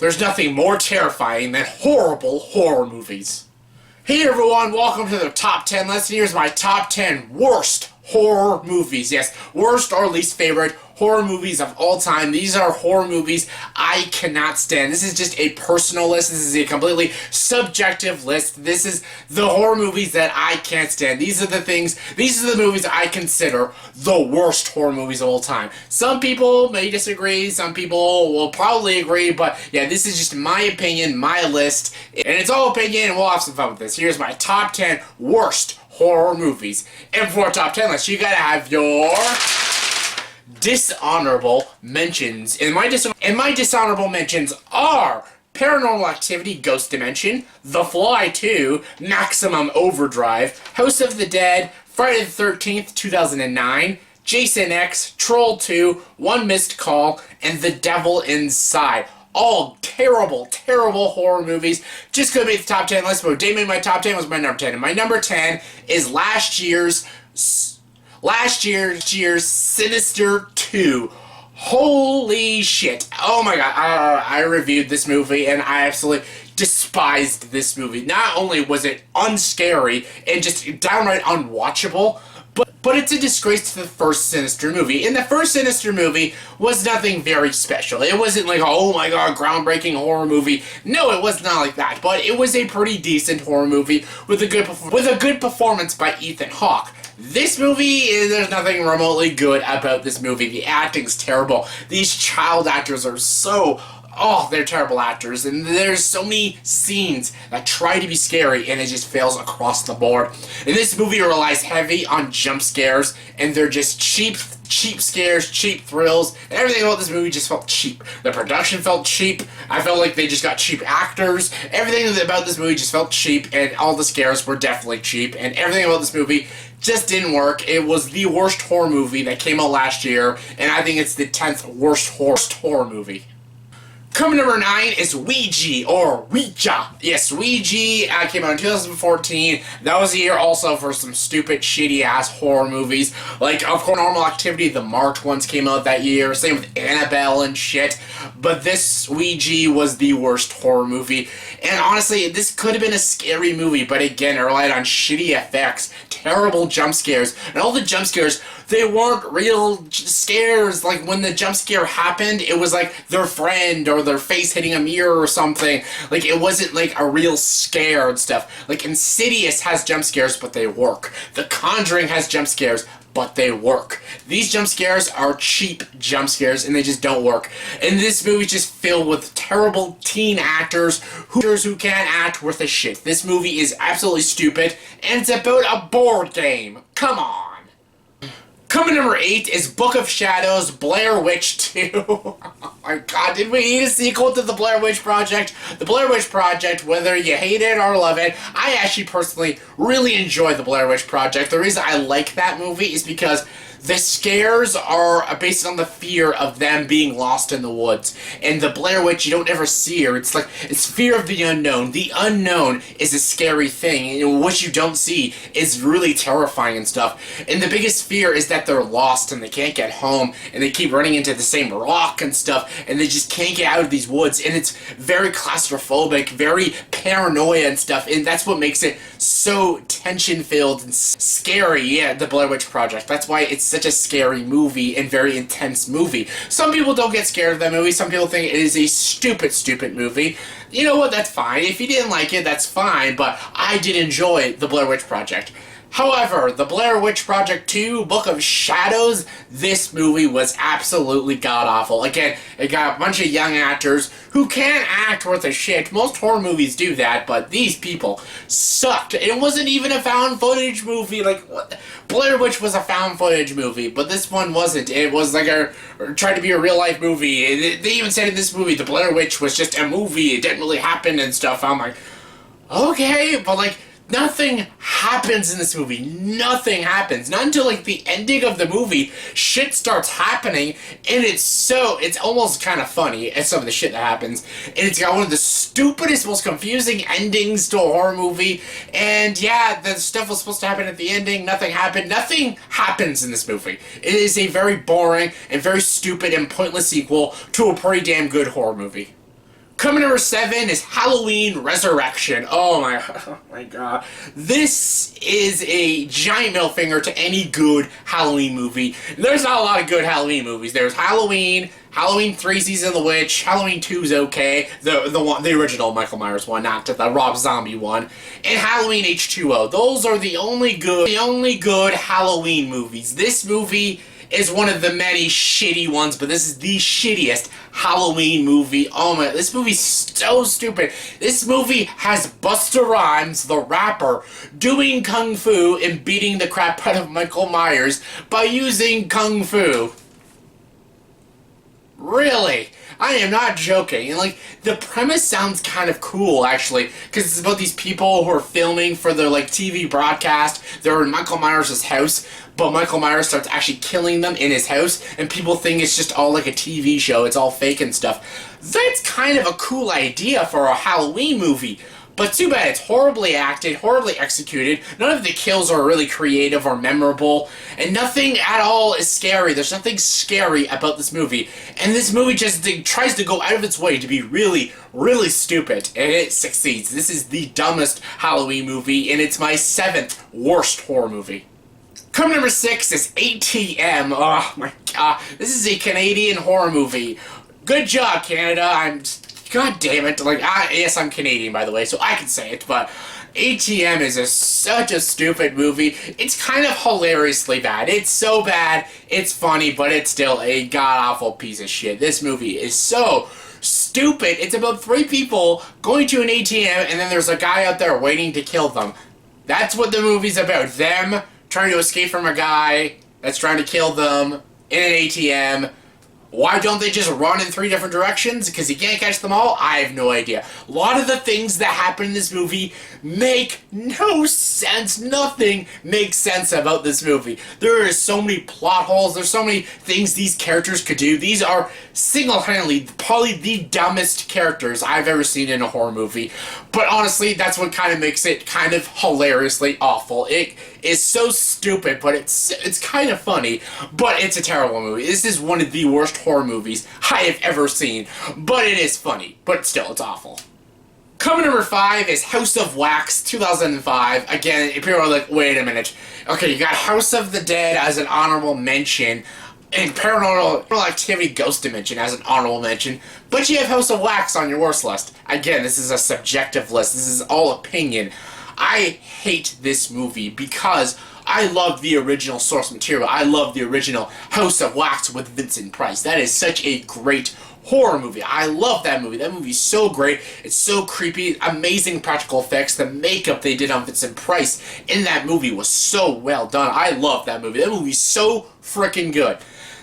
There's nothing more terrifying than horrible horror movies. Hey everyone, welcome to the top 10 list. Here's my top 10 worst horror movies. Yes, worst or least favorite horror movies of all time. These are horror movies I cannot stand. This is just a personal list. This is a completely subjective list. This is the horror movies that I can't stand. These are the movies I consider the worst horror movies of all time. Some people may disagree, some people will probably agree, but yeah, this is just my opinion, my list, and it's all opinion, and we'll have some fun with this. Here's my top 10 worst horror movies. And for a top 10 list, you gotta have your dishonorable mentions. And my dishonorable mentions are Paranormal Activity Ghost Dimension, The Fly 2, Maximum Overdrive, House of the Dead, Friday the 13th, 2009, Jason X, Troll 2, One Missed Call, and The Devil Inside. All terrible, terrible horror movies. Just gonna make the top 10 list, but what did make my top 10 was my number 10. And my number 10 is last year's Sinister 2. Holy shit. Oh my god. I reviewed this movie and I absolutely despised this movie. Not only was it unscary and just downright unwatchable, but it's a disgrace to the first Sinister movie. And the first Sinister movie was nothing very special. It wasn't like, oh my god, groundbreaking horror movie. No, it was not like that. But it was a pretty decent horror movie with a good performance by Ethan Hawke. This movie, there's nothing remotely good about this movie. The acting's terrible. These child actors are they're terrible actors, and there's so many scenes that try to be scary, and it just fails across the board. And this movie relies heavy on jump scares, and they're just cheap scares, cheap thrills, and everything about this movie just felt cheap. The production felt cheap. I felt like they just got cheap actors. Everything about this movie just felt cheap, and all the scares were definitely cheap, and everything about this movie just didn't work. It was the worst horror movie that came out last year, and I think it's the 10th worst horror movie. Coming number 9 is Ouija, or Ouija. Yes, Ouija came out in 2014. That was the year also for some stupid, shitty-ass horror movies. Like, of course, Paranormal Activity, the Marked ones came out that year. Same with Annabelle and shit. But this Ouija was the worst horror movie. And honestly, this could have been a scary movie, but again, it relied on shitty effects, terrible jump scares, and all the jump scares, they weren't real scares. Like, when the jump scare happened, it was like their friend or their face hitting a mirror or something. Like, it wasn't like a real scare and stuff. Like, Insidious has jump scares, but they work. The Conjuring has jump scares, but they work. These jump scares are cheap jump scares, and they just don't work. And this movie's just filled with terrible teen actors who can't act worth a shit. This movie is absolutely stupid, and it's about a board game. Come on. Coming number 8 is Book of Shadows, Blair Witch 2. Oh my god, did we need a sequel to The Blair Witch Project? The Blair Witch Project, whether you hate it or love it, I actually personally really enjoy The Blair Witch Project. The reason I like that movie is because the scares are based on the fear of them being lost in the woods. And the Blair Witch, you don't ever see her. It's fear of the unknown. The unknown is a scary thing, and what you don't see is really terrifying and stuff. And the biggest fear is that they're lost and they can't get home, and they keep running into the same rock and stuff, and they just can't get out of these woods. And it's very claustrophobic, very paranoia and stuff, and that's what makes it so tension-filled and scary. Yeah, the Blair Witch Project. That's why it's such a scary movie and very intense movie. Some people don't get scared of that movie. Some people think it is a stupid, stupid movie. You know what? That's fine. If you didn't like it, that's fine, but I did enjoy The Blair Witch Project. However, The Blair Witch Project 2, Book of Shadows, this movie was absolutely god-awful. Again, it got a bunch of young actors who can't act worth a shit. Most horror movies do that, but these people sucked. It wasn't even a found footage movie. Like, what? Blair Witch was a found footage movie, but this one wasn't. It was like tried to be a real-life movie. They even said in this movie, The Blair Witch was just a movie. It didn't really happen and stuff. I'm like, okay, but like, nothing happens in this movie. Nothing happens. Not until, like, the ending of the movie, shit starts happening, and it's almost kind of funny at some of the shit that happens. And it's got one of the stupidest, most confusing endings to a horror movie. And yeah, the stuff was supposed to happen at the ending. Nothing happened. Nothing happens in this movie. It is a very boring and very stupid and pointless sequel to a pretty damn good horror movie. Coming number 7 is Halloween Resurrection. Oh my god. This is a giant middle finger to any good Halloween movie. There's not a lot of good Halloween movies. There's Halloween, Halloween 3 Season of the Witch, Halloween 2 is okay, the original Michael Myers one, not the Rob Zombie one, and Halloween H2O. Those are the only good Halloween movies. This movie is one of the many shitty ones, but this is the shittiest Halloween movie. Oh my, this movie's so stupid. This movie has Busta Rhymes, the rapper, doing kung fu and beating the crap out of Michael Myers by using kung fu. Really? I am not joking. And, like, the premise sounds kind of cool, actually, because it's about these people who are filming for their, like, TV broadcast. They're in Michael Myers' house, but Michael Myers starts actually killing them in his house, and people think it's just all like a TV show. It's all fake and stuff. That's kind of a cool idea for a Halloween movie. But too bad, it's horribly acted, horribly executed, none of the kills are really creative or memorable, and nothing at all is scary. There's nothing scary about this movie. And this movie just tries to go out of its way to be really, really stupid, and it succeeds. This is the dumbest Halloween movie, and it's my 7th worst horror movie. Coming number 6 is ATM. Oh my god, this is a Canadian horror movie. Good job, Canada. God damn it, like, yes, I'm Canadian, by the way, so I can say it, but ATM is such a stupid movie. It's kind of hilariously bad. It's so bad, it's funny, but it's still a god-awful piece of shit. This movie is so stupid. It's about 3 people going to an ATM, and then there's a guy out there waiting to kill them. That's what the movie's about. Them trying to escape from a guy that's trying to kill them in an ATM. Why don't they just run in 3 different directions? Because you can't catch them all? I have no idea. A lot of the things that happen in this movie make no sense. Nothing makes sense about this movie. There are so many plot holes. There's so many things these characters could do. These are single-handedly probably the dumbest characters I've ever seen in a horror movie. But honestly, that's what kind of makes it kind of hilariously awful. It is so stupid, but it's kind of funny. But it's a terrible movie. This is one of the worst horror movies I have ever seen. But it is funny. But still, it's awful. Coming number 5 is House of Wax, 2005. Again, people are like, wait a minute. Okay, you got House of the Dead as an honorable mention, and Paranormal Activity Ghost Dimension as an honorable mention, but you have House of Wax on your worst list. Again, this is a subjective list. This is all opinion. I hate this movie because I love the original source material. I love the original House of Wax with Vincent Price. That is such a great horror movie. I love that movie. That movie's so great. It's so creepy. Amazing practical effects. The makeup they did on Vincent Price in that movie was so well done. I love that movie. That movie's so freaking good.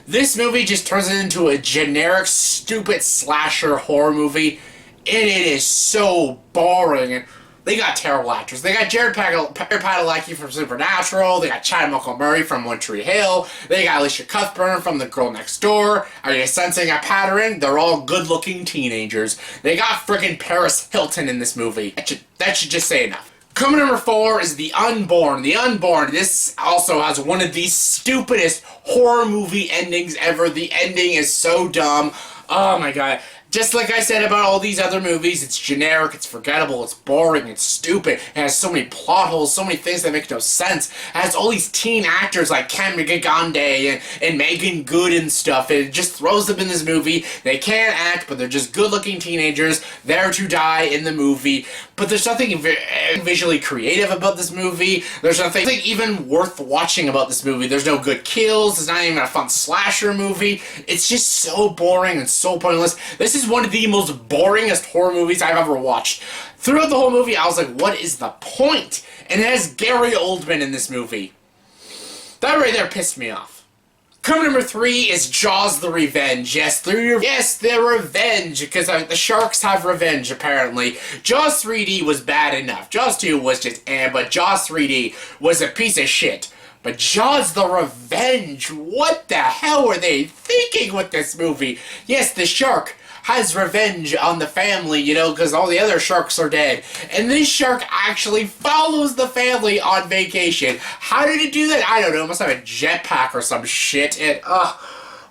This movie just turns it into a generic, stupid slasher horror movie, and it is so boring. And they got terrible actors. They got Jared Padalecki from Supernatural. They got Chad Michael-Murray from One Tree Hill. They got Alicia Cuthbert from The Girl Next Door. Are you sensing a pattern? They're all good-looking teenagers. They got friggin' Paris Hilton in this movie. That should just say enough. Coming number 4 is The Unborn. The Unborn, this also has one of the stupidest horror movie endings ever. The ending is so dumb. Oh my god. Just like I said about all these other movies, it's generic, it's forgettable, it's boring, it's stupid, it has so many plot holes, so many things that make no sense. It has all these teen actors like Cameron Gigande and Megan Good and stuff. It just throws them in this movie. They can't act, but they're just good-looking teenagers there to die in the movie. But there's nothing visually creative about this movie. There's nothing even worth watching about this movie. There's no good kills. It's not even a fun slasher movie. It's just so boring and so pointless. This is one of the most boringest horror movies I've ever watched. Throughout the whole movie, I was like, what is the point? And it has Gary Oldman in this movie. That right there pissed me off. Coming number 3 is Jaws the Revenge. Yes, the revenge, because the sharks have revenge, apparently. Jaws 3D was bad enough. Jaws 2 was just but Jaws 3D was a piece of shit. But Jaws the Revenge, what the hell were they thinking with this movie? Yes, the shark has revenge on the family, you know, because all the other sharks are dead. And this shark actually follows the family on vacation. How did it do that? I don't know. It must have a jetpack or some shit. And,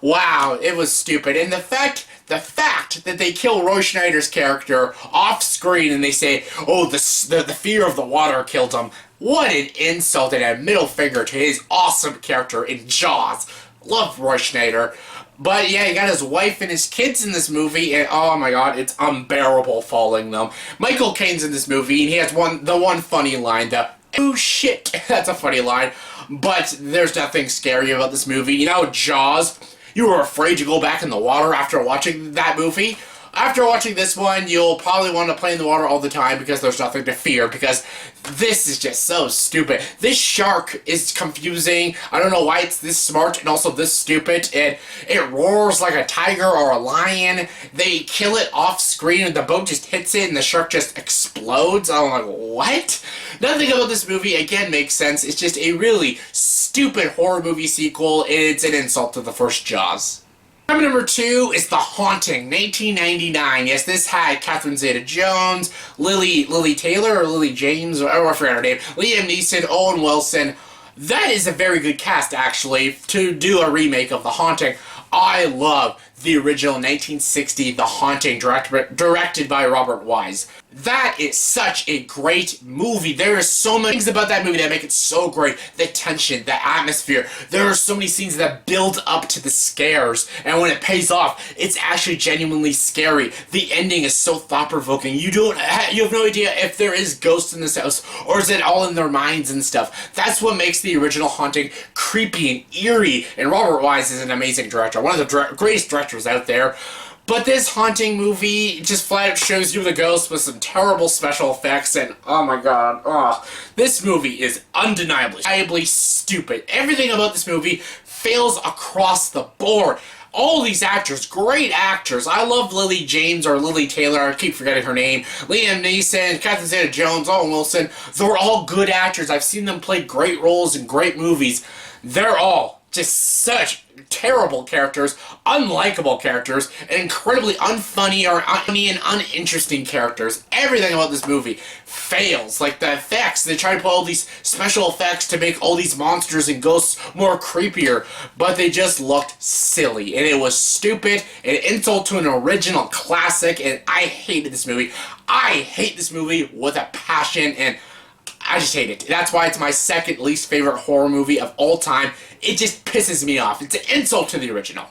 wow, it was stupid. And the fact the fact that they kill Roy Schneider's character off screen and they say, oh, the fear of the water killed him. What an insult and a middle finger to his awesome character in Jaws. Love Roy Schneider. But yeah, he got his wife and his kids in this movie, and oh my god, it's unbearable following them. Michael Caine's in this movie, and he has the one funny line, oh shit, that's a funny line. But there's nothing scary about this movie. You know, Jaws, you were afraid to go back in the water after watching that movie. After watching this one, you'll probably want to play in the water all the time because there's nothing to fear, because this is just so stupid. This shark is confusing. I don't know why it's this smart and also this stupid. It roars like a tiger or a lion. They kill it off screen and the boat just hits it and the shark just explodes. I'm like, what? Nothing about this movie, again, makes sense. It's just a really stupid horror movie sequel, and it's an insult to the first Jaws. Number 2 is The Haunting, 1999. Yes, this had Catherine Zeta-Jones, Lily Taylor, or Lily James, or I forgot her name, Liam Neeson, Owen Wilson. That is a very good cast, actually, to do a remake of The Haunting. I love the original 1960 The Haunting, directed by Robert Wise. That is such a great movie. There are so many things about that movie that make it so great. The tension, the atmosphere. There are so many scenes that build up to the scares, and when it pays off, it's actually genuinely scary. The ending is so thought-provoking. You have no idea if there is ghosts in this house, or is it all in their minds and stuff. That's what makes the original Haunting creepy and eerie, and Robert Wise is an amazing director. One of the greatest directors out there. But this Haunting movie just flat out shows you the ghost with some terrible special effects, and oh my god, this movie is undeniably stupid. Everything about this movie fails across the board. All these actors, great actors. I love Lily James, or Lily Taylor, I keep forgetting her name. Liam Neeson, Catherine Zeta-Jones, Owen Wilson. They're all good actors. I've seen them play great roles in great movies. They're all just such terrible characters, unlikable characters, and incredibly unfunny and uninteresting characters. Everything about this movie fails. Like the effects, they try to put all these special effects to make all these monsters and ghosts more creepier, but they just looked silly, and it was stupid, an insult to an original classic, and I hated this movie. I hate this movie with a passion, and I just hate it. That's why it's my second least favorite horror movie of all time. It just pisses me off. It's an insult to the original.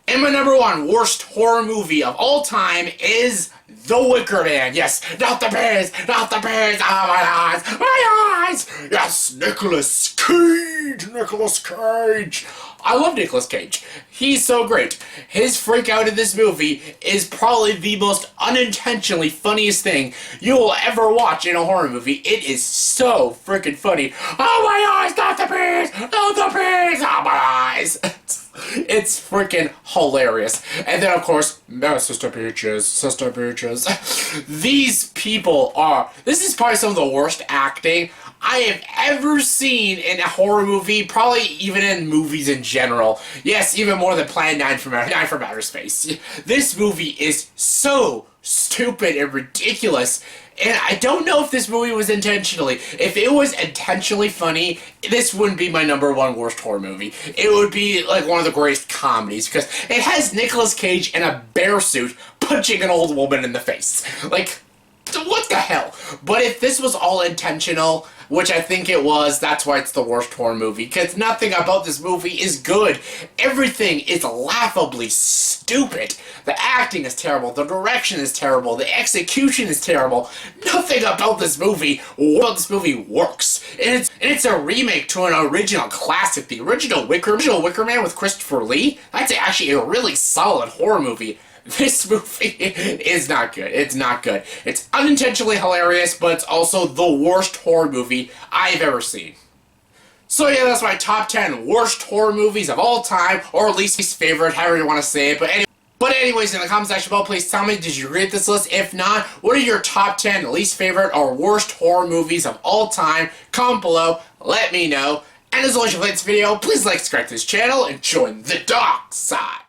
And my number 1 worst horror movie of all time is The Wicker Man. Yes, not the bears, not the bears. Oh, my eyes, my eyes. Yes, Nicolas Cage, Nicolas Cage. I love Nicolas Cage. He's so great. His freak out in this movie is probably the most unintentionally funniest thing you will ever watch in a horror movie. It is so freaking funny. Oh my eyes, not the bears, not the bears, oh my eyes. It's freaking hilarious. And then, of course, Sister Beaches. These people are... This is probably some of the worst acting I have ever seen in a horror movie, probably even in movies in general. Yes, even more than Plan 9 from Outer Space. This movie is so stupid and ridiculous, and I don't know if this movie was intentionally. If it was intentionally funny, this wouldn't be my number 1 worst horror movie. It would be like one of the greatest comedies, because it has Nicolas Cage in a bear suit punching an old woman in the face. Like, what the hell? But if this was all intentional, which I think it was, that's why it's the worst horror movie, because nothing about this movie is good. Everything is laughably stupid. The acting is terrible, the direction is terrible, the execution is terrible. Nothing about this movie works. And it's a remake to an original classic, the original Wicker Man with Christopher Lee. That's actually a really solid horror movie. This movie is not good. It's not good. It's unintentionally hilarious, but it's also the worst horror movie I've ever seen. So yeah, that's my top 10 worst horror movies of all time, or at least favorite, however you want to say it. But anyways, in the comment section below, please tell me, did you rate this list? If not, what are your top 10 least favorite or worst horror movies of all time? Comment below, let me know. And as always, if you liked this video, please like, subscribe to this channel, and join the dark side.